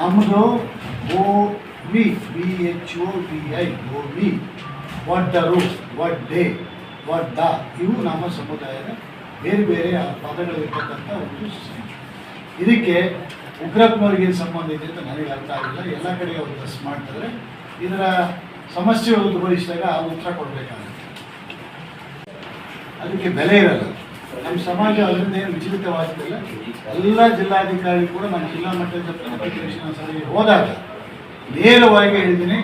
ನಮ್ಮದು OVBHOVI OV ಒಡ್ಡರು ಒಡ್ಡೆ ಒಡ್ಡ ಇವು ನಮ್ಮ ಸಮುದಾಯದ ಬೇರೆ ಬೇರೆ ಪದಗಳಿರ್ತಕ್ಕಂಥ ಒಂದು ಸಂಖ್ಯೆ. ಇದಕ್ಕೆ ಉಗ್ರಪ್ಪನವ್ರಿಗೆ ಏನು ಸಂಬಂಧ ಇದೆ ಅಂತ ನನಗೆ ಅರ್ಥ ಆಗಿಲ್ಲ. ಎಲ್ಲ ಕಡೆ ಅವರು ಪ್ರೆಸ್ ಮಾಡ್ತಾರೆ. ಇದರ ಸಮಸ್ಯೆಗಳು ಉದ್ಭವಿಸಿದಾಗ ಆ ಉತ್ತರ ಕೊಡಬೇಕಾಗುತ್ತೆ. ಅದಕ್ಕೆ ಬೆಲೆ ಇರಲ್ಲ. ನಮ್ಮ ಸಮಾಜ ಅದರಿಂದ ಏನು ವಿಚಲಿತವಾಗಿಲ್ಲ. ಎಲ್ಲ ಜಿಲ್ಲಾಧಿಕಾರಿ ಕೂಡ ನಮ್ಮ ಜಿಲ್ಲಾ ಮಟ್ಟದ ಪ್ರತಿಕ್ರಿಯೆ ಸಭೆಗೆ ಹೋದಾಗ ನೇರವಾಗಿ ಹೇಳಿದ್ದೀನಿ,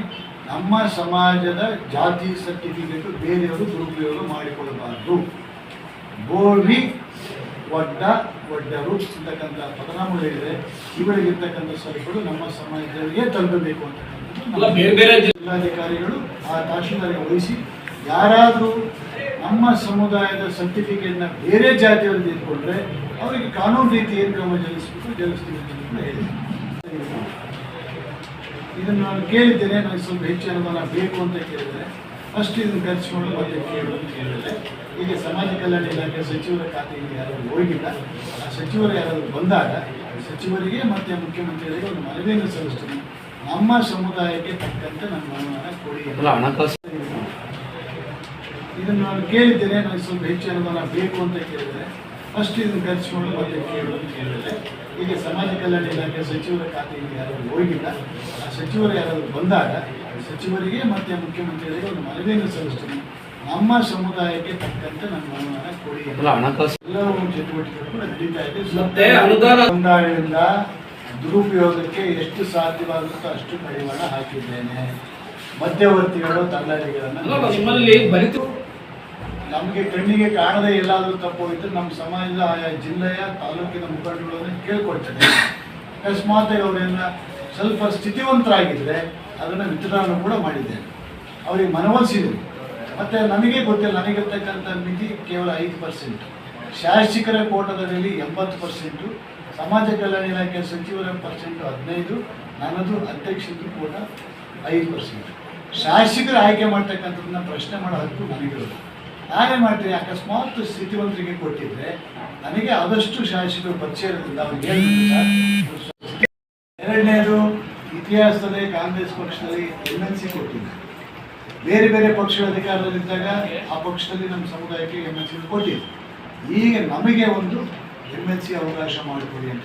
ನಮ್ಮ ಸಮಾಜದ ಜಾತಿ ಸರ್ಟಿಫಿಕೇಟು ಬೇರೆಯವರು ದುರುಪಯೋಗ ಮಾಡಿಕೊಳ್ಳಬಾರದು. ಬೋವಿ ಒಡ್ಡ ಒಡ್ಡರು ಅಂತಕ್ಕಂಥ ಪದನಾಮಗಳು ಹೇಳಿದರೆ ಇವರಿಗಿರ್ತಕ್ಕಂಥ ಸರಕುಗಳು ನಮ್ಮ ಸಮಾಜದವರಿಗೆ ತಲುಪಬೇಕು ಅಂತಕ್ಕಂಥದ್ದು ಬೇರೆ ಬೇರೆ ಜಿಲ್ಲಾಧಿಕಾರಿಗಳು ಆ ತಹಶೀಲ್ದಾರಿಗೆ ವಹಿಸಿ ಯಾರಾದರೂ ನಮ್ಮ ಸಮುದಾಯದ ಸರ್ಟಿಫಿಕೇಟ್ನ ಬೇರೆ ಜಾತಿಯವರಿಗೆ ಇಟ್ಕೊಂಡ್ರೆ ಅವರಿಗೆ ಕಾನೂನು ರೀತಿ ಏನು ಕ್ರಮ ಜರುಗಿಸ್ತೀವಿ ಅಂತ ಹೇಳಿದೆ. ಇದನ್ನು ನಾನು ಕೇಳಿದ್ದೇನೆ. ನನಗೆ ಸ್ವಲ್ಪ ಹೆಚ್ಚು ಅನುದಾನ ಬೇಕು ಅಂತ ಕೇಳಿದರೆ ಫಸ್ಟ್ ಇದನ್ನು ಖರ್ಚಿಕೊಂಡು ಮತ್ತೆ ಕೇಳು ಅಂತ ಹೇಳಿದರೆ ಈಗ ಸಮಾಜ ಕಲ್ಯಾಣ ಇಲಾಖೆ ಸಚಿವರ ಖಾತೆಗೆ ಯಾರಾದರೂ ಹೋಗಿಲ್ಲ. ಆ ಸಚಿವರು ಯಾರಾದರೂ ಬಂದಾಗ ಸಚಿವರಿಗೆ ಮತ್ತು ಮುಖ್ಯಮಂತ್ರಿಗಳಿಗೆ ಒಂದು ಮನವಿಯನ್ನು ಸಲ್ಲಿಸ್ತೀನಿ. ನಮ್ಮ ಸಮುದಾಯಕ್ಕೆ ತಕ್ಕಂತೆ ನನ್ನ ಅನುದಾನ ಕೊಡಿ. ಇದನ್ನು ನಾನು ಕೇಳಿದ್ದೇನೆ. ನನಗೆ ಸ್ವಲ್ಪ ಹೆಚ್ಚು ಅನುದಾನ ಬೇಕು ಅಂತ ಕೇಳಿದರೆ ಫಸ್ಟ್ ಇದನ್ನು ಖರ್ಚಿಕೊಂಡು ಮತ್ತೆ ಕೇಳು ಅಂತ ಹೇಳಿದರೆ ಈಗ ಸಮಾಜ ಕಲ್ಯಾಣ ಇಲಾಖೆ ಸಚಿವರ ಖಾತೆಗೆ ಯಾರಾದರೂ ಹೋಗಿಲ್ಲ. ಆ ಸಚಿವರು ಯಾರಾದರೂ ಬಂದಾಗ ಸಚಿವರಿಗೆ ಮತ್ತು ಮುಖ್ಯಮಂತ್ರಿಗಳಿಗೆ ಒಂದು ಮನವಿಯನ್ನು ಸಲ್ಲಿಸ್ತೀನಿ. ನಮ್ಮ ಸಮುದಾಯಕ್ಕೆ ತಕ್ಕಂತೆ ನನ್ನ ಅನುದಾನ ಕೊಡಿ. ಎಲ್ಲವೂ ಚಟುವಟಿಕೆ ಕೂಡ ನಡೀತಾ ಇದೆ. ಸಮುದಾಯದಿಂದ ದುರುಪಯೋಗಕ್ಕೆ ಎಷ್ಟು ಸಾಧ್ಯವಾಗುತ್ತೋ ಅಷ್ಟು ಕಡಿವಾಣ ಹಾಕಿದ್ದೇನೆ. ಮಧ್ಯವರ್ತಿಗಳು ದಲ್ಲಾಳಿಗಳನ್ನು ನಮಗೆ ಕಣ್ಣಿಗೆ ಕಾಣದೆ ಎಲ್ಲಾದರೂ ತಪ್ಪೋಗಿದ್ರೆ ನಮ್ಮ ಸಮಾಜದ ಆಯಾ ಜಿಲ್ಲೆಯ ತಾಲೂಕಿನ ಮುಖಂಡಗಳನ್ನು ಕೇಳ್ಕೊಳ್ತೇನೆ. ಅಕಸ್ಮಾತ್ ಅವರೆಲ್ಲ ಸ್ವಲ್ಪ ಸ್ಥಿತಿವಂತರಾಗಿದ್ದರೆ ಅದನ್ನು ವಿತರಣೆ ಕೂಡ ಮಾಡಿದ್ದೇನೆ. ಅವರಿಗೆ ಮನವೊಲಿಸಿದರು. ಮತ್ತು ನನಗೆ ಗೊತ್ತಿಲ್ಲ, ನನಗಿರ್ತಕ್ಕಂಥ ಮಿತಿ ಕೇವಲ 5%. ಶಾಸಕರ ಕೋಟದಲ್ಲಿ 80%, ಸಮಾಜ ಕಲ್ಯಾಣ ಇಲಾಖೆ ಸಚಿವರ ಪರ್ಸೆಂಟ್ 15, ನನ್ನದು ಅಧ್ಯಕ್ಷರು ಕೋಟ 5%. ಶಾಸಕರು ಆಯ್ಕೆ ಮಾಡ್ತಕ್ಕಂಥದ್ದನ್ನ ಪ್ರಶ್ನೆ ಮಾಡೋ ಹಕ್ಕು ನನಗಿರೋದು. ನಾನೇ ಮಾಡ್ತೀನಿ. ಅಕಸ್ಮಾತ್ ಸ್ಥಿತಿವಂತರಿಗೆ ಕೊಟ್ಟಿದ್ರೆ ನನಗೆ ಆದಷ್ಟು ಶಾಸಕರು ಪರಿಚಯ ಇರೋದ್ರಿಂದ ಅವ್ರಿಗೆ ಹೇಳ್ಬೇಕು. ಎರಡನೇದು, ಇತಿಹಾಸದಲ್ಲಿ ಕಾಂಗ್ರೆಸ್ ಪಕ್ಷದಲ್ಲಿ MNC ಕೊಟ್ಟಿದ್ದೆ. ಬೇರೆ ಬೇರೆ ಪಕ್ಷಗಳ ಅಧಿಕಾರದಲ್ಲಿದ್ದಾಗ ಆ ಪಕ್ಷದಲ್ಲಿ ನಮ್ಮ ಸಮುದಾಯಕ್ಕೆ MNC ಕೊಟ್ಟಿದ್ದೆ. ಈಗ ನಮಗೆ ಒಂದು MNC ಅವಕಾಶ ಮಾಡಿಕೊಡಿ ಅಂತ